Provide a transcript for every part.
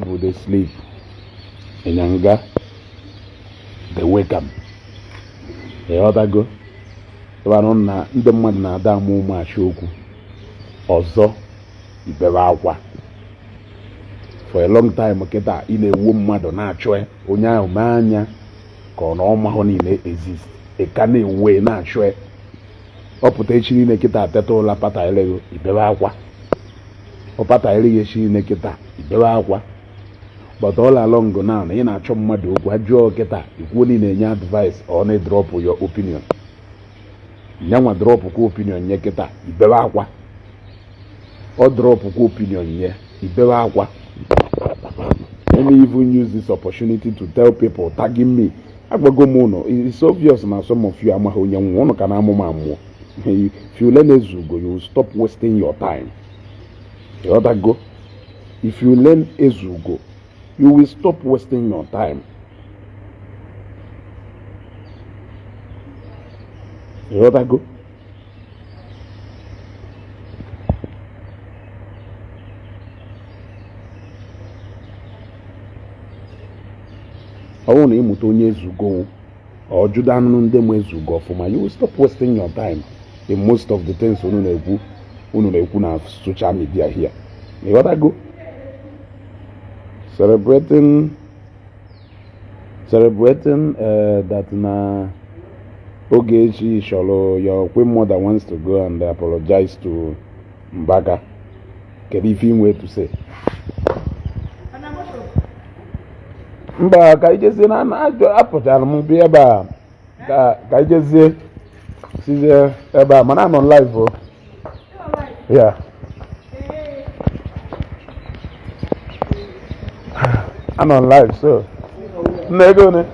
drop they sleep in anger, they wake up. The other go. So I don't know the man na da mu ma shoku. Ozo ibeba akwa. For a long time oketa ile wo mmado na achwe onya omanya ka na ọma ho ni exist. E ka na ewe na achwe. Ọpụta echi ni nekita ateto la pata elego ibeba akwa. Opata ele echi ni nekita ibeba akwa. But all along now, na ina achọ mmadụ okwu ajụọ kịta ikwu ni na-enye advice or na drop your opinion. Nyanwa drop kwa opinion nye kịta ibebe akwa. Or drop kwa opinion nye ibebe akwa. Let me even use this opportunity to tell people tagging me. Agbago mono. It's obvious na some of you amaghị onye nwa unu kana amụma amụọ. If you learn Ezugo, you will stop wasting your time. The other go. If you learn Ezugo, you will stop wasting your time. You know that go? I want him to Ezugo or Judan Ezugo for my. You will stop wasting your time in most of the things on social media here. You know that go? Celebrating that na Ogechi Sholo, your queen mother wants to go and apologize to Mbaka. Can you find way to say? Mbaka, I just say na apologize. Mbe eba, I just say, she's eba. Man, I'm on live, oh. Yeah. I'm on live, so. Nego ne.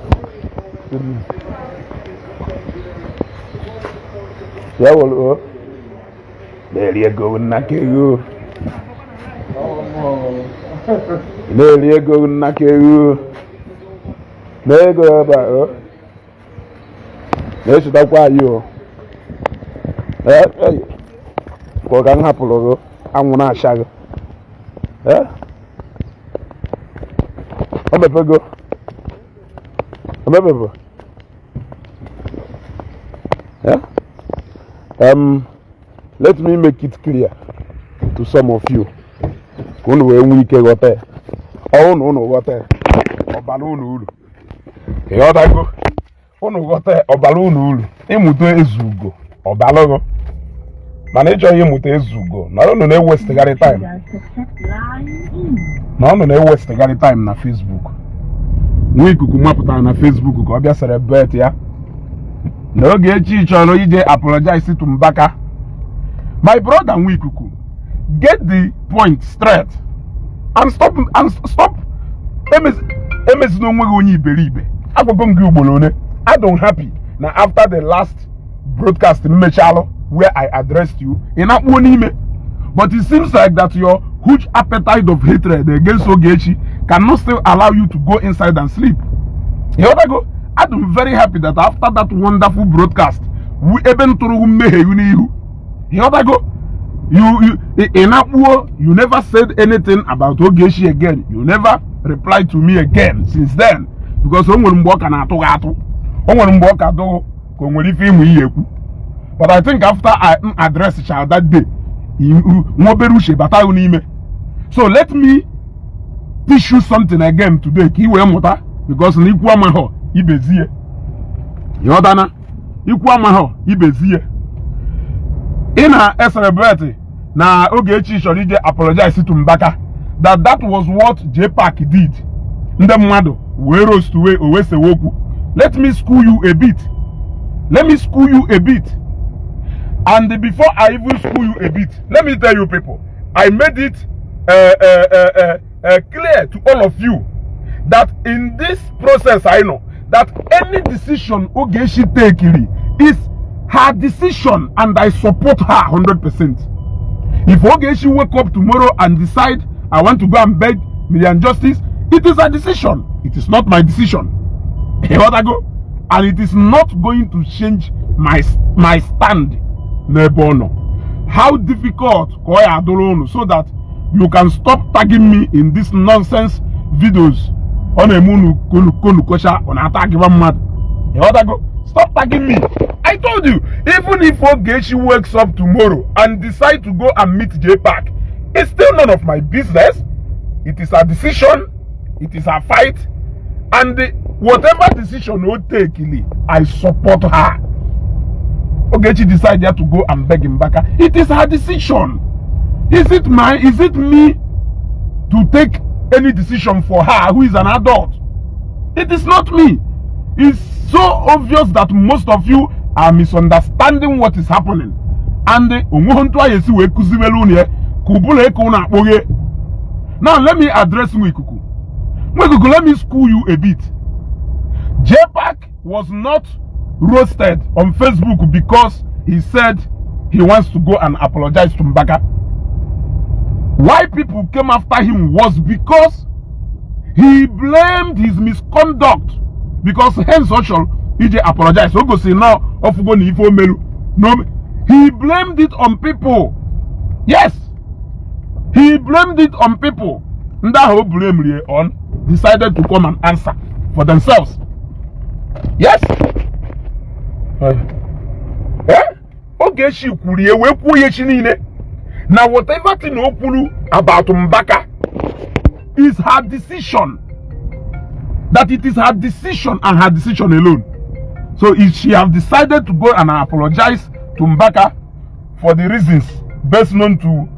Yeah, well, there you go, Nakegu. There you go, Nakegu. There you go, about. There should have quiet you. Hey, go gang happy, I'm gonna shag. Eh? Go. Yeah? Let me make it clear to some of you. Oh no, water. Or balloon. The other go. Oh no, water or balloon. Emuto Ezugo or balogo. Manager Emuto Ezugo. Now don't know waste the time. Now don't waste the time na Facebook. Nwa Ikuku maputa na Facebook ko bia celebrate ya. Na Ogechi chọrọ ije apologize to Mbaka. My brother Nwa Ikuku, get the point straight and stop MS no nwe onye iberibe. Agwagom gị ugboro one. I don't happy na after the last broadcast mmechalo where I addressed you in akpo n'ime. But it seems like that your huge appetite of hatred against Ogechi cannot still allow you to go inside and sleep. You know, go. I'm very happy that after that wonderful broadcast, we even through you. You know, go. You never said anything about Ogechi again. You never replied to me again since then. Because but I think after I addressed the child that day, so let me teach you something again today. Because ibezie. Yodana. Ibezie. In celebrity, na Ogechi Shorije apologized to Mbaka that was what J-Pack did. Ndemado, we rose to way owese woku. Let me school you a bit. And before I even school you a bit, let me tell you people, I made it clear to all of you that in this process, I know that any decision Ogechi take is her decision and I support her 100%. If Ogechi wake up tomorrow and decide I want to go and beg Million Justice, it is a decision. It is not my decision. And it is not going to change my stand. How difficult so that you can stop tagging me in this nonsense videos on a moon kosha on attack even mad. You other go stop tagging me. I told you, even if Ogechi wakes up tomorrow and decide to go and meet J-Pack, it's still none of my business. It is her decision, it is her fight, and whatever decision we take, I support her. Ogechi decided to go and beg Mbaka. It is her decision. Is it mine? Is it me to take any decision for her who is an adult? It is not me. It's so obvious that most of you are misunderstanding what is happening. And now let me address Nwa Ikuku. Nwa Ikuku, let me school you a bit. J-Pack was not roasted on Facebook because he said he wants to go and apologize to Mbaka. Why people came after him was because he blamed his misconduct. Because hence social EJ apologized. So go say now of go ni ifo melu. No, he blamed it on people. Yes, he blamed it on people. Nda ho blame on decided to come and answer for themselves. Yes. Ogechi kwurie we kwuye chi niile. Now whatever thing okulu about Mbaka is her decision. That it is her decision and her decision alone. So if she have decided to go and apologize to Mbaka for the reasons best known to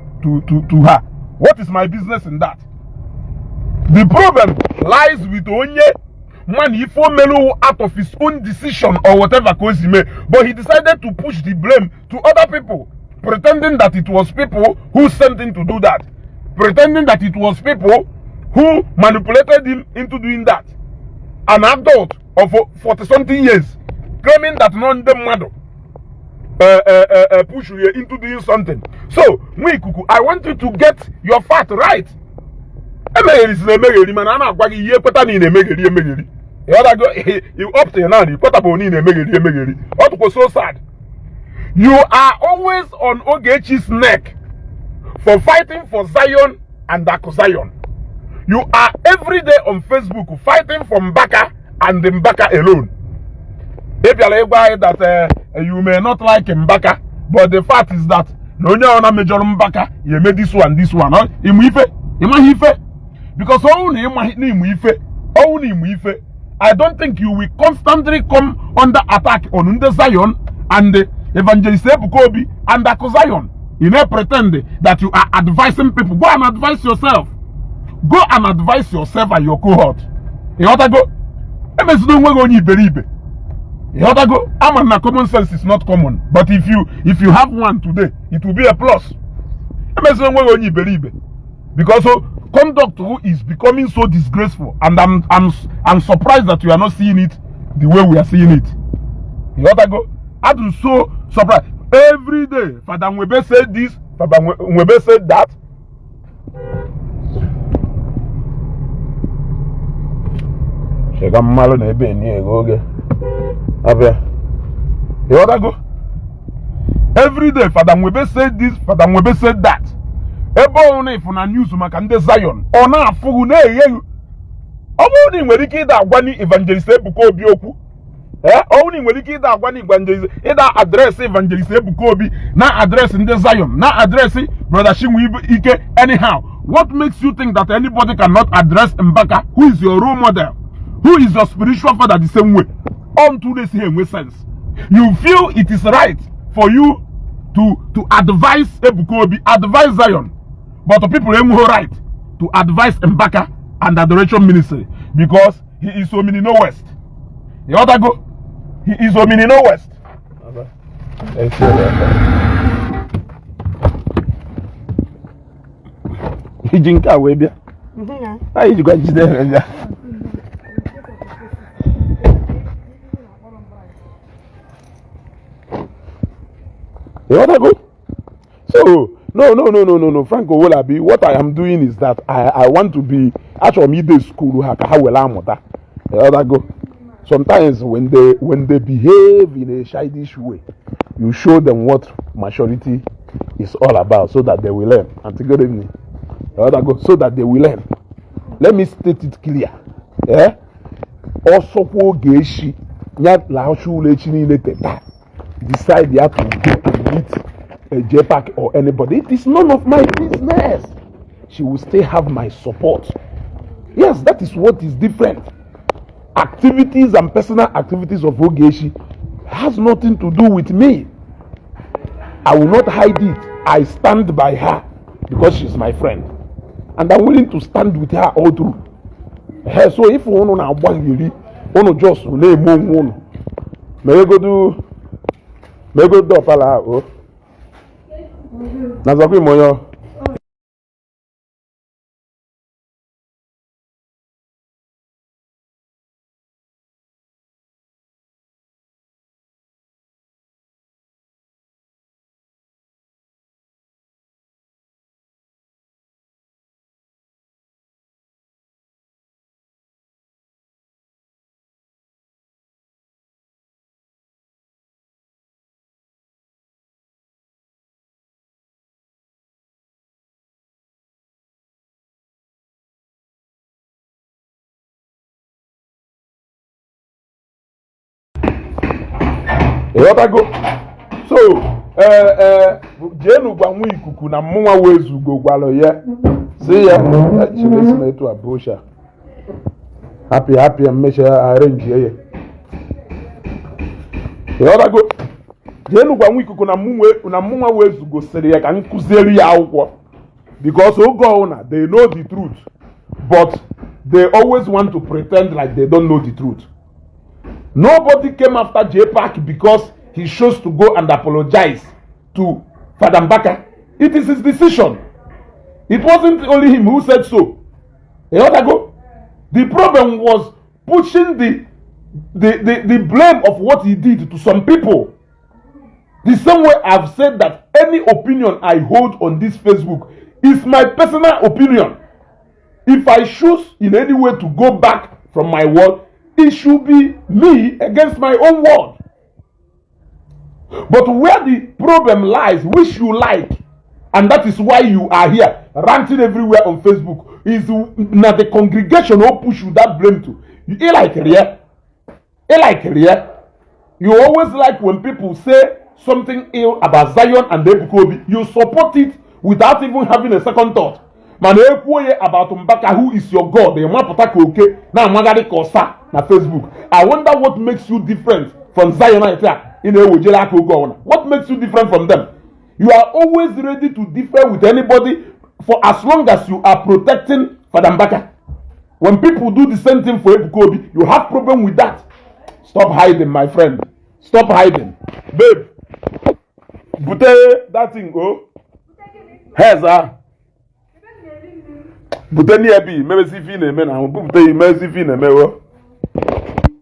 her, what is my business in that? The problem lies with Onye. Man, he melu out of his own decision or whatever cause he made, but he decided to push the blame to other people, pretending that it was people who sent him to do that, pretending that it was people who manipulated him into doing that. An adult of 40-something years claiming that none of them push you into doing something. So, Nwa Ikuku, I want you to get your fact right. You up to now, what was so sad? You are always on Ogechi's neck for fighting for Zion and Zion. You are every day on Facebook fighting for Mbaka and the Mbaka alone. If you are that you may not like Mbaka, but the fact is that no one major Mbaka, you made this one, because only I don't think you will constantly come under attack on Zion and the Evangelist Ebukobi and Zion. You may pretend that you are advising people. Go and advise yourself. Go and advise yourself and your cohort. You ought to go. You ought to go. Common sense is not common, but if you have one today, it will be a plus. Because conduct is becoming so disgraceful, and I'm surprised that you are not seeing it the way we are seeing it. You ought to go. I'm so surprised. Every day, Father Nwebe said this, Father Nwebe said that. You ought to go. Every day, Father Nwebe said this, Father Nwebe said that. Ebe if na news maka ndị Zion ọ na-afụghị na-eyeghị ọ bụrụ na ị nwere ike ịda agwa ni Evangelist Ebukobi okwu ọ bụrụ na ị nwere ike ịda agwa ni ịda adreesị Evangelist Ebukobi na adreesị ndị Zion na adreesị Brother Chinwe Ike anyhow, what makes you think that anybody cannot address Mbaka, who is your role model, who is your spiritual father, the same way? Unto this here with sense, you feel it is right for you to advise Ebukobi, advise Zion, but the people have no right to advise Mbaka and Adoration Ministry because he is Omini West. You ought to go. He is Omini West. Okay. Thank you. He didn't away there. I you got there. You ought to go. So no, Franco Wolabi, what I am doing is that I want to be actually middle school. Sometimes when they behave in a childish way, you show them what maturity is all about so that they will learn. And good evening. So that they will learn. let me state it clear. Also Ogechi nyat la shule chinile teta decide you have to go and meet a JPAC or anybody. It is none of my business. She will still have my support. Yes, that is what is different. Activities and personal activities of Ogechi has nothing to do with me. I will not hide it. I stand by her because she's my friend. And I'm willing to stand with her all through. So if you want to just name one, may go do pala. Nazakwi moyo. So, Jenu gwa Nwa Ikuku na Nwa wezugo gwalo ye. See ya, chile sime to abosha. Happy and make sure arrange ye. Jenu gwa Nwa Ikuku na Nwa wezugo sere ya ka nkuzeli ya akwụkwọ. Because they know the truth, but they always want to pretend like they don't know the truth. Nobody came after JPAC because he chose to go and apologize to Father Mbaka. It is his decision. It wasn't only him who said so. The problem was pushing the blame of what he did to some people. The same way I've said that any opinion I hold on this Facebook is my personal opinion. If I choose in any way to go back from my word, it should be me against my own word. But where the problem lies, which you like, and that is why you are here ranting everywhere on Facebook, is not the congregation who push you that blame to. You like it, You always like when people say something ill about Zion and Ebukobi, you support it without even having a second thought. Man, about Mbaka, who is your God? Okay, now na Facebook. I wonder what makes you different from Zion in a What makes you different from them? You are always ready to differ with anybody for as long as you are protecting Father Mbaka. When people do the same thing for Ebukobi, you have problem with that. Stop hiding, my friend. Stop hiding. Babe, bute that thing, oh. Heza. Bute ni ebi, maybe si fi na eme na, bute ime si fi na eme, oh.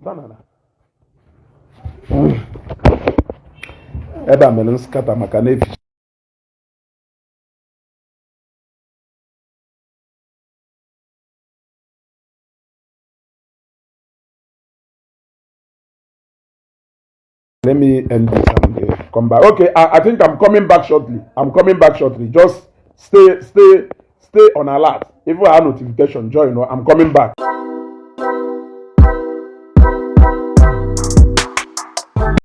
Banana. Eba menen skata maka nefi. Let me end this and come back. Okay, I think I'm coming back shortly. Just stay on alert. If you have notification, join. I'm coming back.